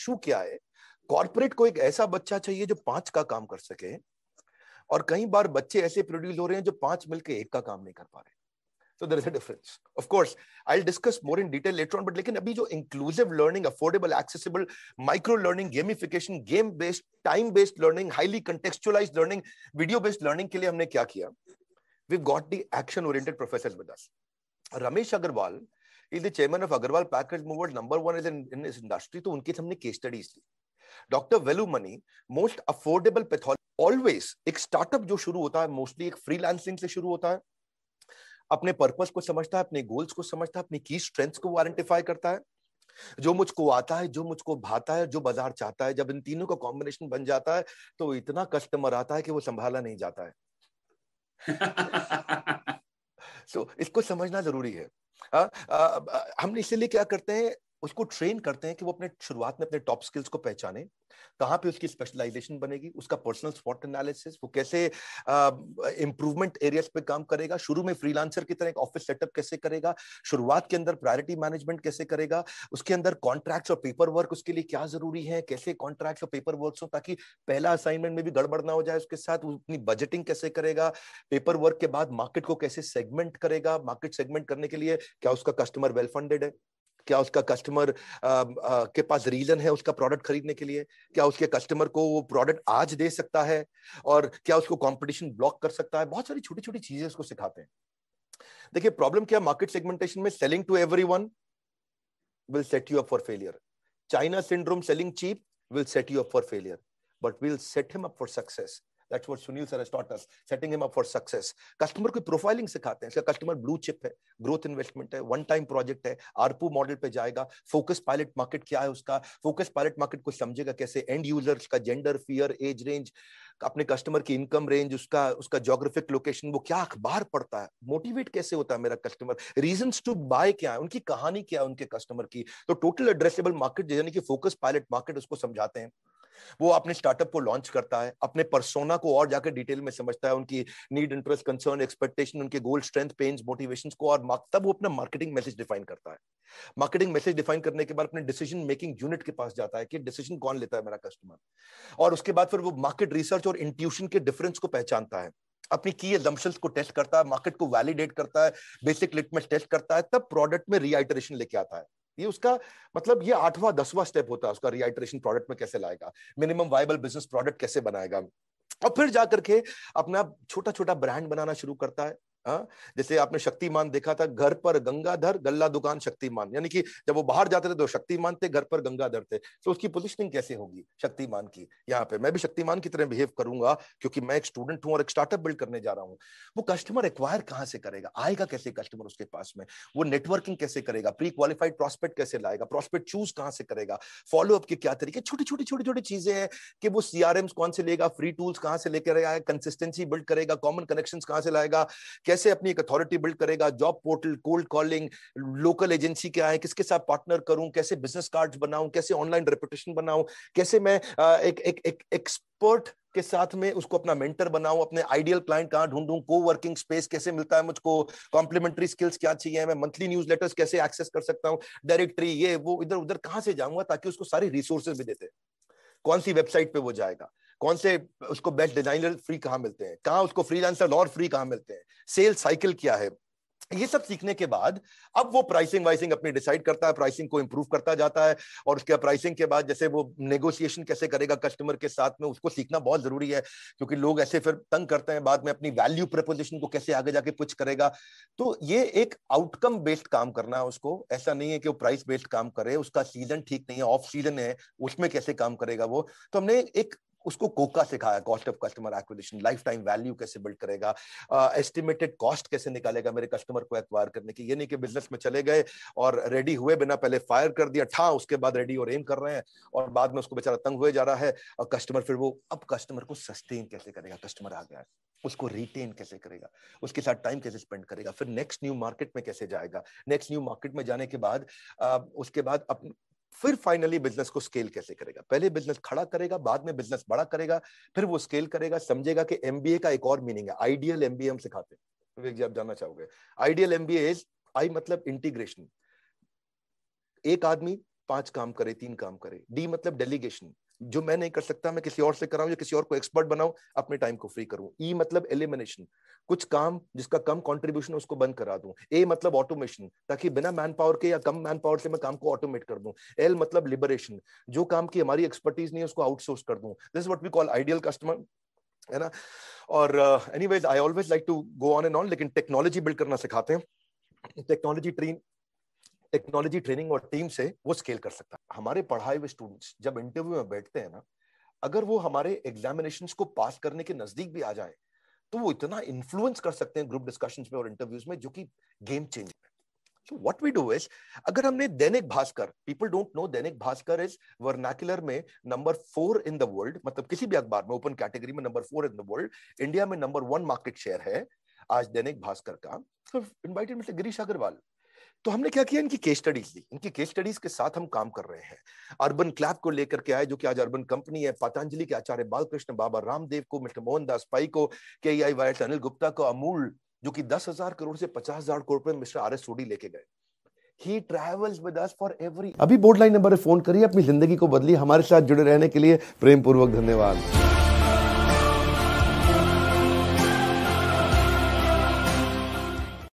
Issue क्या है, corporate को एक ऐसा बच्चा चाहिए जो 5 का काम कर सके, और कई बार बच्चे ऐसे प्रोड्यूस हो रहे हैं जो 5 मिलकर 1 का काम नहीं कर पा रहे। So there is a difference. Of course, I'll discuss more in detail later on. But लेकिन अभी जो inclusive learning, affordable, accessible, micro learning, gamification, game based, time based learning, highly contextualized learning, video based learning के लिए हमने क्या किया? We've got the action oriented professors with us. Ramesh Agarwal is the chairman of Agarwal Package Movers, #1 is in this industry. तो उनकी हमने case studies ली. Dr. Velumani, most affordable pathology. Always एक startup जो शुरू होता है mostly एक freelancing से शुरू होता है, अपने पर्पस को समझता है, अपने गोल्स को समझता है, अपनी की स्ट्रेंथ्स को आइडेंटिफाई करता है, जो मुझको आता है, जो मुझको भाता है, जो बाजार चाहता है। जब इन तीनों का कॉम्बिनेशन बन जाता है तो इतना कस्टमर आता है कि वो संभाला नहीं जाता है। इसको समझना जरूरी है। हम इसीलिए क्या करते हैं, उसको ट्रेन करते हैं कि वो अपने शुरुआत में अपने टॉप स्किल्स को पहचाने, कहां पे उसकी स्पेशलाइजेशन बनेगी, उसका पर्सनल स्वॉट एनालिसिस, वो कैसे इंप्रूवमेंट एरियाज पे काम करेगा, शुरू में फ्रीलांसर की तरह एक ऑफिस सेटअप कैसे करेगा, शुरुआत के अंदर प्रायोरिटी मैनेजमेंट कैसे करेगा, उसके अंदर कॉन्ट्रैक्ट्स और पेपर वर्क उसके लिए क्या जरूरी है, कैसे कॉन्ट्रैक्ट्स और पेपर वर्क हो ताकि पहला असाइनमेंट में भी गड़बड़ ना हो जाए उसके साथ, अपनी बजटिंग कैसे करेगा, पेपर वर्क के बाद मार्केट को कैसे सेगमेंट करेगा, मार्केट सेगमेंट करने के लिए क्या उसका कस्टमर वेल फंडेड है, क्या उसका कस्टमर के पास रीजन है उसका प्रोडक्ट खरीदने के लिए, क्या उसके कस्टमर को वो प्रोडक्ट आज दे सकता है, और क्या उसको कंपटीशन ब्लॉक कर सकता है। बहुत सारी छोटी छोटी चीजें उसको सिखाते हैं। देखिए प्रॉब्लम क्या, मार्केट सेगमेंटेशन में selling to everyone will set you up for failure. China syndrome, selling cheap will set you up for failure, but will set him up for success. That's what Sunil sir has taught us, setting him up for success. Customer को profiling सिखाते हैं, इसका customer blue chip है, growth investment है, one time project है, ARPU model पे जाएगा, focus pilot market क्या है उसका, फोकस पायलट मार्केट को समझेगा कैसे, एंड यूजर्स का जेंडर, फियर, एज रेंज, अपने कस्टमर की इनकम रेंज, उसका ज्योग्राफिक लोकेशन, वो क्या अखबार पढ़ता है, मोटिवेट कैसे होता है मेरा कस्टमर, रीजंस टू बाय क्या है, उनकी कहानी क्या है उनके कस्टमर की। तो टोटल एड्रेसेबल मार्केट यानी कि फोकस पायलट मार्केट उसको समझाते हैं। वो अपने स्टार्टअप को लॉन्च करता है, अपने पर्सोना को और जाकर डिटेल में समझता है, उनकी नीड, इंटरेस्ट, कंसर्न, एक्सपेक्टेशन, उनके गोल, स्ट्रेंथ, पेन्स, मोटिवेशंस को, और तब वो अपना मार्केटिंग मैसेज डिफाइन करता है। मार्केटिंग मैसेज डिफाइन करने के बाद अपने डिसीजन मेकिंग यूनिट के पास जाता है कि डिसीजन कौन लेता है, मेरा कस्टमर, और उसके बाद फिर वो मार्केट रिसर्च और इंट्यूशन के डिफरेंस को पहचानता है, अपनी की असम्पशंस को टेस्ट करता है, मार्केट को वैलिडेट करता है, बेसिक लिटमस टेस्ट करता है, तब प्रोडक्ट में रीआइटरेशन लेके आता है। ये उसका मतलब ये 8वां 10वां स्टेप होता है उसका, रीआइटरेशन प्रोडक्ट में कैसे लाएगा, मिनिमम वायबल बिजनेस प्रोडक्ट कैसे बनाएगा, और फिर जाकर के अपना छोटा छोटा ब्रांड बनाना शुरू करता है। जैसे आपने शक्तिमान देखा था, घर पर गंगाधर, गल्ला दुकान शक्तिमान, यानी कि जब वो बाहर जाते थे तो शक्तिमान थे, घर पर गंगाधर थे। तो उसकी पोजीशनिंग कैसे होगी शक्तिमान की, यहाँ पे मैं भी शक्तिमान की तरह बिहेव करूंगा क्योंकि मैं एक स्टूडेंट हूं और एक स्टार्टअप बिल्ड करने जा रहा हूं। वो कस्टमर एक्वायर कहां से करेगा, आएगा कैसे कस्टमर उसके पास में, वो नेटवर्किंग कैसे करेगा, प्री क्वालिफाइड प्रॉस्पेक्ट कैसे लाएगा, प्रॉस्पेक्ट चूज कहां से करेगा, फॉलोअप के क्या तरीके, छोटी छोटी छोटी छोटी चीजें हैं कि वो सीआरएम्स कौन से लेगा, फ्री टूल्स कहां से लेकर आएगा, कंसिस्टेंसी बिल्ड करेगा, कॉमन कनेक्शंस कहां से लाएगा, कैसे अपनी एक अथॉरिटी बिल्ड करेगा, job portal, cold calling, local agency क्या है, किसके साथ पार्टनर करूं, कैसे बिजनेस कार्ड्स बनाऊं, कैसे ऑनलाइन रेपुटेशन बनाऊं, कैसे मैं एक एक्सपर्ट के साथ में उसको अपना मेंटर बनाऊं, अपने आइडियल क्लाइंट कहां ढूंढूं, को वर्किंग स्पेस कैसे मिलता है मुझको, कॉम्प्लीमेंट्री स्किल्स क्या चाहिए, मैं मंथली न्यूज़लेटर्स कैसे एक्सेस कर सकता हूं, डायरेक्टरी ये वो इधर उधर कहां से जाऊंगा, ताकि उसको सारी रिसोर्सेज भी देते, कौन सी वेबसाइट पे वो जाएगा, कौन से उसको बेस्ट डिजाइनर फ्री कहां मिलते हैं, कहां उसको फ्रीलांसर और फ्री कहां मिलते हैं, सेल साइकिल क्या है। ये सब सीखने के बाद अब वो प्राइसिंग वाइसिंग अपनी डिसाइड करता है, प्राइसिंग को इंप्रूव करता जाता है, और उसके प्राइसिंग के बाद जैसे वो नेगोशिएशन कैसे करेगा कस्टमर के साथ में, उसको सीखना बहुत जरूरी है, क्योंकि लोग ऐसे फिर तंग करते हैं बाद में, अपनी वैल्यू प्रपोजिशन को कैसे आगे जाके पिच करेगा। तो ये एक आउटकम बेस्ड काम करना है उसको, ऐसा नहीं है कि वो प्राइस बेस्ड काम करे, उसका सीजन ठीक नहीं है, ऑफ सीजन है, उसमें कैसे काम करेगा वो। तो हमने एक उसको कोका सिखाया, cost of customer acquisition, life time value कैसे बिल्ड करेगा, एस्टिमेटेड कॉस्ट कैसे निकालेगा मेरे कस्टमर को एक्वायर करने की। ये नहीं कि बिजनेस में चले गए और रेडी हुए बिना पहले फायर कर दिया ठा, उसके बाद रेडी और एम कर रहे हैं, और बाद में उसको बेचारा तंग हुए जा रहा है, और कस्टमर फिर वो अब कस्टमर को सस्टेन कैसे करेगा, कस्टमर आ गया है उसको रिटेन कैसे करेगा, उसके साथ टाइम कैसे स्पेंड करेगा, फिर नेक्स्ट न्यू मार्केट में कैसे जाएगा, नेक्स्ट न्यू मार्केट में जाने के बाद उसके बाद फिर फाइनली बिजनेस को स्केल कैसे करेगा। पहले बिजनेस खड़ा करेगा, बाद में बिजनेस बड़ा करेगा, फिर वो स्केल करेगा, समझेगा कि एमबीए का एक और मीनिंग है, आइडियल एमबीए हम सिखाते हैं, विवेक जी आप जानना चाहोगे। आइडियल एमबीए इज, आई मतलब इंटीग्रेशन, एक आदमी 5 काम करे, 3 काम करे। डी मतलब डेलीगेशन, जो मैं नहीं कर सकता मैं किसी और से कराऊं या किसी और को एक्सपर्ट बनाऊं, अपने टाइम को फ्री करूं। ई मतलब एलिमिनेशन, कुछ काम जिसका कम कंट्रीब्यूशन उसको बंद करा दूं। ए मतलब ऑटोमेशन, ताकि बिना मैन पावर के या कम मैन पावर से मैं काम को ऑटोमेट कर दूं। एल मतलब लिबरेशन, जो काम की हमारी एक्सपर्टीज नहीं है उसको आउटसोर्स कर दूं। This is what we call ideal customer, है ना। और anyways I always like to go on and on, लेकिन टेक्नोलॉजी बिल्ड करना सिखाते हैं। टेक्नोलॉजी ट्रेनिंग और टीम से वो स्केल कर सकता है। हमारे पढ़ाए हुए स्टूडेंट्स जब इंटरव्यू में बैठते हैं ना, अगर वो हमारे एग्जामिनेशंस को पास करने के नजदीक भी आ जाए तो वो इतना इन्फ्लुएंस कर सकते हैं ग्रुप डिस्कशंस में और इंटरव्यूज में, जो कि गेम चेंजिंग है। So what we do is, अगर हमने Dainik Bhaskar, people don't know Dainik Bhaskar is vernacular में नंबर 4 इन द वर्ल्ड, मतलब किसी भी अखबार में ओपन कैटेगरी में number 4 in the world, India में नंबर 1 मार्केट शेयर है आज दैनिक भास्कर का। So invited mister Girish Agarwal. तो हमने क्या किया, इनकी केस स्टडीज ली, इनकी केस स्टडीज के साथ हम काम कर रहे हैं। अर्बन क्लैब को लेकर के आए, जो कि आज अर्बन कंपनी है, पतंजलि के आचार्य बालकृष्ण, बाबा रामदेव को, मिस्टर मोहनदास पाई को, KEI अनिल गुप्ता को, अमूल जो कि 10,000 करोड़ से 50,000 करोड़ पे मिस्टर RS सोडी लेके गए। He travels with us for every। अभी बोर्ड लाइन नंबर पे फोन करिए, अपनी जिंदगी को बदलिए। हमारे साथ जुड़े रहने के लिए प्रेम पूर्वक धन्यवाद।